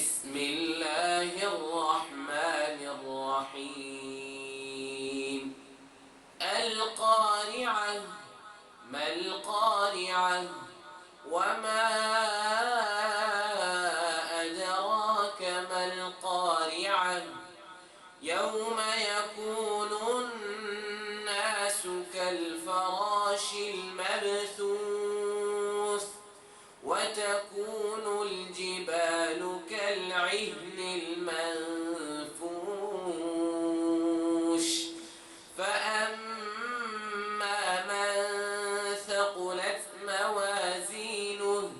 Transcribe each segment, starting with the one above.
بسم الله الرحمن الرحيم القارعة ما القارعة وما أدراك ما القارعة يوم يكون الناس كالفراش المبثوث وتكون الجبال كالعهن المنفوش فأما من ثقلت موازينه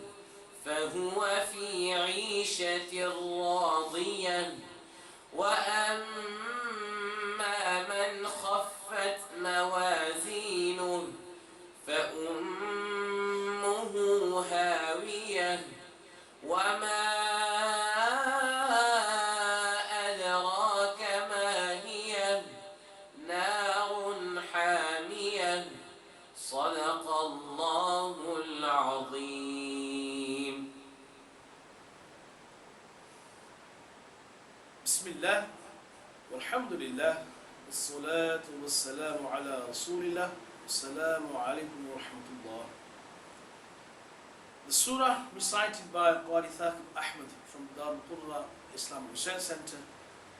فهو في عيشة راضية وأما من خفت موازينه فأمه هاوية وما أدراك ما هي نار حامية صدق الله العظيم. بسم الله والحمد لله والصلاة والسلام على رسول الله. Assalamu alaikum wa rahmatullah. The surah recited by Qari Ahmad from Dar al-Qurra Islamic Research Center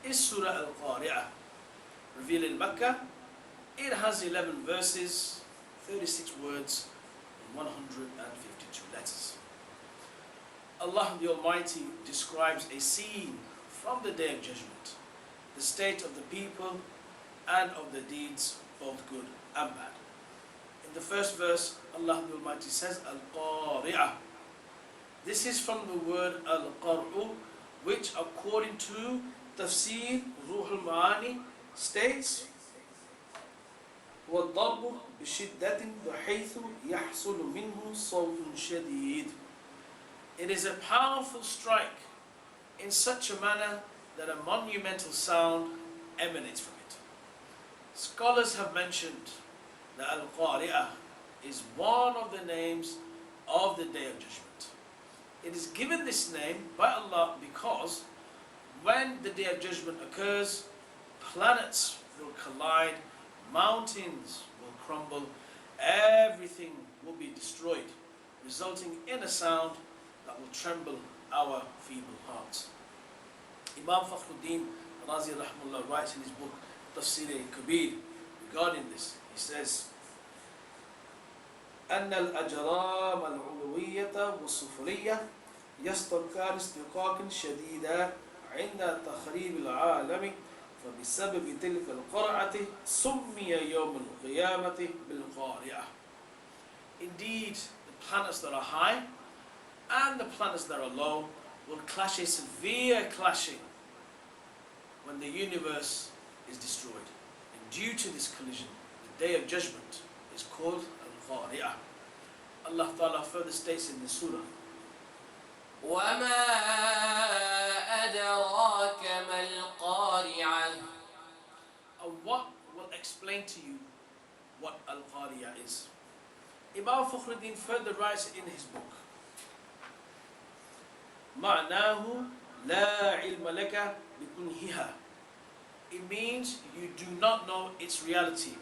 is Surah Al-Qari'ah, revealed in Mecca. It has 11 verses, 36 words, and 152 letters. Allah the Almighty describes a scene from the Day of Judgment, the state of the people and of the deeds, both good and bad. In the first verse, Allah the Almighty says, Al-Qari'ah. This is from the word Al-Qar'u, which according to Tafsir Ruh al-Ma'ani states, وَالضَّرْبُ بِشِدَّةٍ بَحَيْثُ يَحْصُلُ مِنْهُ صَوْتٌ شَدِيدٌ. It is a powerful strike in such a manner that a monumental sound emanates from it. Scholars have mentioned that Al-Qari'ah is one of the names of the Day of Judgment. It is given this name by Allah because when the Day of Judgment occurs, planets will collide, mountains will crumble, everything will be destroyed, resulting in a sound that will tremble our feeble hearts. Imam Fakhruddin Razi Rahmullah writes in his book Tafsir Kabir regarding this. He says, أن الأجرام العلوية والسفلية يستقر استقاقا شديدا عند تخريب العالم فبسبب تلك القرعة سمي يوم القيامة بالقارعة. Indeed, the planets that are high and the planets that are low will clash a severe clashing when the universe is destroyed. And due to this collision, the Day of Judgment is called Al-Qari'ah. Allah Ta'ala further states in the surah, وَمَا أَدْرَاكَ مَا الْقَارِعَةُ. And what will explain to you what Al-Qari'ah is? Imam Fakhruddin further writes in his book, معناه لا علم لك بكنهها. It means you do not know its reality.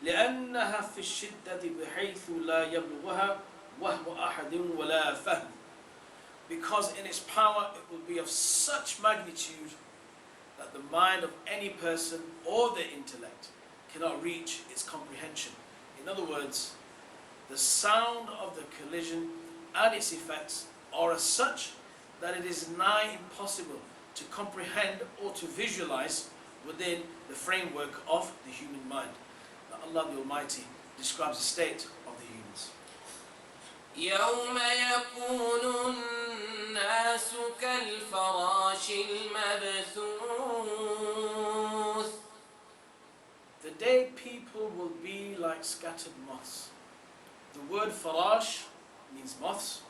لأنها في الشدة بحيث لا يبلغها وهم أحد ولا فهم. Because in its power it will be of such magnitude that the mind of any person or their intellect cannot reach its comprehension. In other words, the sound of the collision and its effects are as such that it is nigh impossible to comprehend or to visualize within the framework of the human mind. Now Allah the Almighty describes the state of the humans. يوم يكون الناس كالفراش المبثوث. The day people will be like scattered moths. The word farash means moths,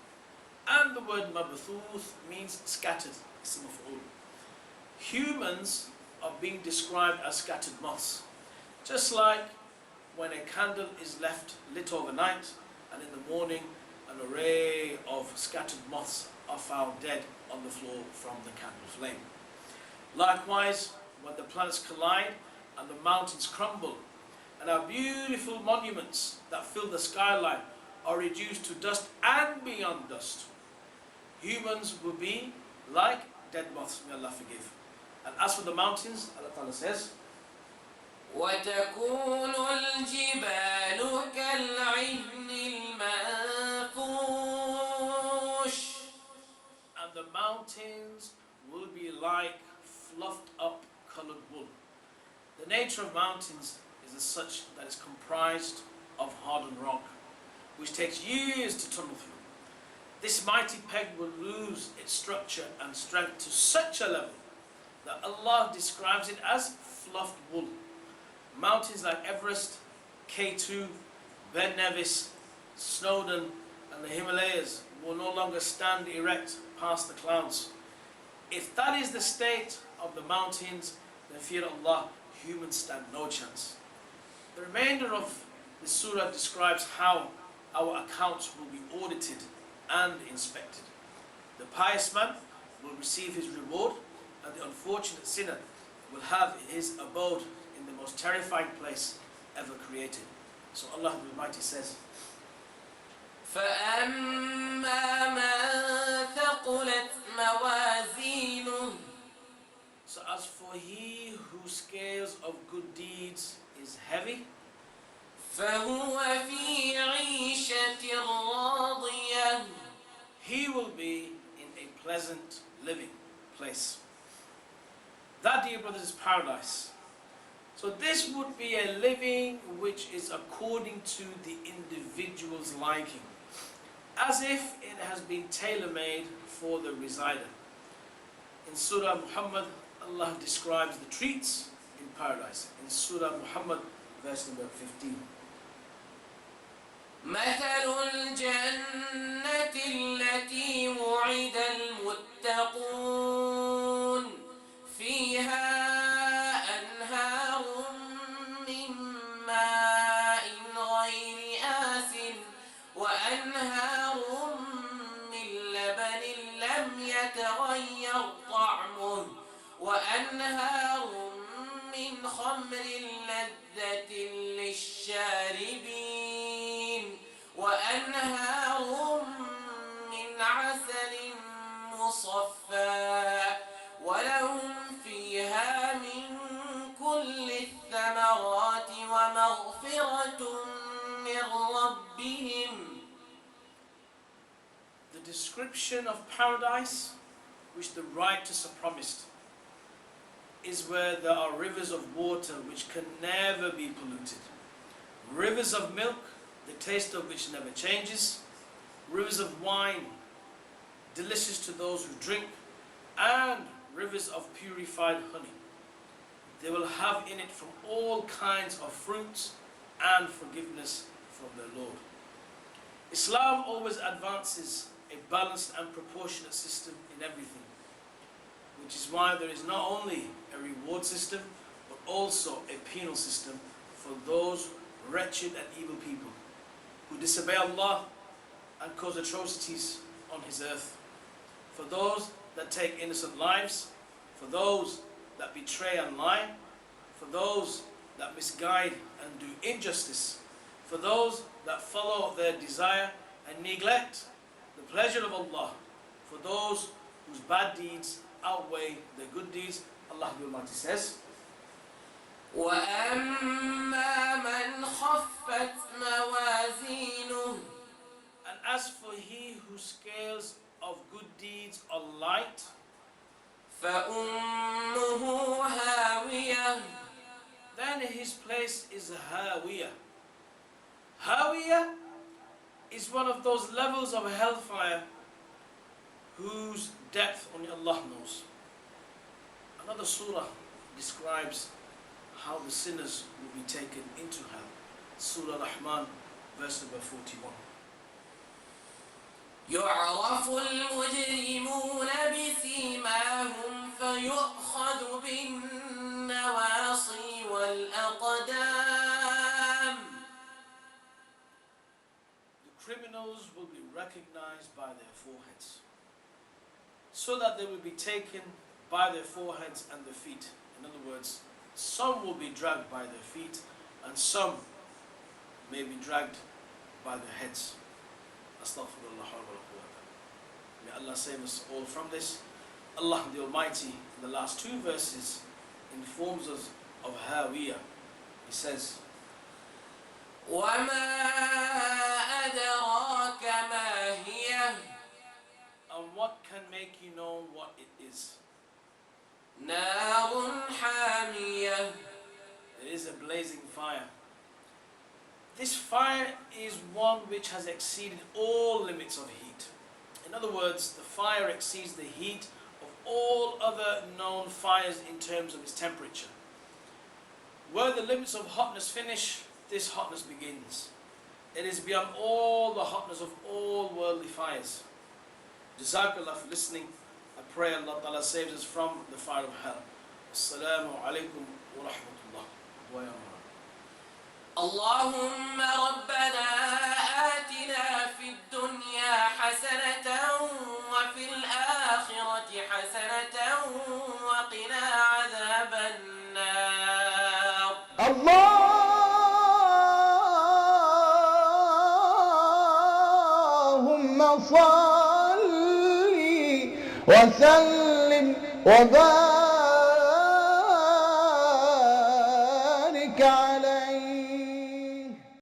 and the word mabthuth means scattered. Humans are being described as scattered moths. Just like when a candle is left lit overnight and in the morning an array of scattered moths are found dead on the floor from the candle flame. Likewise, when the planets collide and the mountains crumble, and our beautiful monuments that fill the skyline are reduced to dust and beyond dust, humans will be like dead moths, may Allah forgive. And as for the mountains, Allah Ta'ala says, وتكون الجبال كالعهن المنفوش. and the mountains will be like fluffed up colored wool. The nature of mountains is as such that it's comprised of hardened rock, which takes years to tunnel through. This mighty peg will lose its structure and strength to such a level that Allah describes it as fluffed wool. Mountains like Everest, K2, Ben Nevis, Snowdon and the Himalayas will no longer stand erect past the clouds. If that is the state of the mountains, then fear Allah, humans stand no chance. The remainder of the surah describes how our accounts will be audited and inspected. The pious man will receive his reward, and the unfortunate sinner will have his abode in the most terrifying place ever created. So Allah the Almighty says, فأما من ثقلت موازينه. So as for he whose scales of good deeds is heavy, فهو في عيشة راضية. he will be in a pleasant living place. That, dear brothers, is paradise. So this would be a living which is according to the individual's liking, as if it has been tailor-made for the resider. In Surah Muhammad, Allah describes the treats in paradise. In Surah Muhammad, verse number 15. مثل الجنة التي وعد المتقون فيها أنهار من ماء غير آسن وأنهار من لبن لم يتغير طعمه وأنهار من خمر لذة للشاربين وأنهار من عسل مصفى ولهم فيها من كل الثمرات ومغفرة من ربهم. The description of paradise which the righteous are promised is where there are rivers of water which can never be polluted, rivers of milk, the taste of which never changes, rivers of wine, delicious to those who drink, and rivers of purified honey. They will have in it from all kinds of fruits and forgiveness from their Lord. Islam always advances a balanced and proportionate system in everything, which is why there is not only a reward system, but also a penal system for those wretched and evil people who disobey Allah and cause atrocities on His earth, for those that take innocent lives, for those that betray and lie, for those that misguide and do injustice, for those that follow their desire and neglect the pleasure of Allah, for those whose bad deeds outweigh their good deeds. Allah the Almighty says, وَأَمَّا مَنْ خَفَّتْ مَوَازِينُهُ. and as for he whose scales of good deeds are light, فَأُمُّهُ هَاوِيَةٌ. then his place is Hawiyah. Hawiyah is one of those levels of hellfire whose depth only Allah knows. Another surah describes how the sinners will be taken into hell. Surah Rahman, verse number 41. يُعْرَفُ الْمُجْرِمُونَ بِسِيمَاهُمْ فَيُؤْخَذُ بِالنَّوَاصِي وَالْأَقْدَامِ. The criminals will be recognized by their foreheads. so that they will be taken by their foreheads and their feet. In other words, some will be dragged by their feet and some may be dragged by their heads. Astaghfirullah wa quwwata. May Allah save us all from this. Allah the Almighty, in the last two verses, informs us of Hawiyah. He says, وَمَا أَدْرَاكَ مَا هِيَهْ. and what can make you know what it is? نَارٌ حَامِيَةٌ. It is a blazing fire. This fire is one which has exceeded all limits of heat. In other words, the fire exceeds the heat of all other known fires in terms of its temperature. Where the limits of hotness finish, this hotness begins. It is beyond all the hotness of all worldly fires. Jazakallah for listening. I pray Allah Ta'ala saves us from the fire of hell. Assalamu alaikum wa rahmatullah wa barakatuh. اللهم ربنا آتنا في الدنيا حسنة وفي الآخرة حسنة وقنا عذاب النار. اللهم صل وسلم وبارك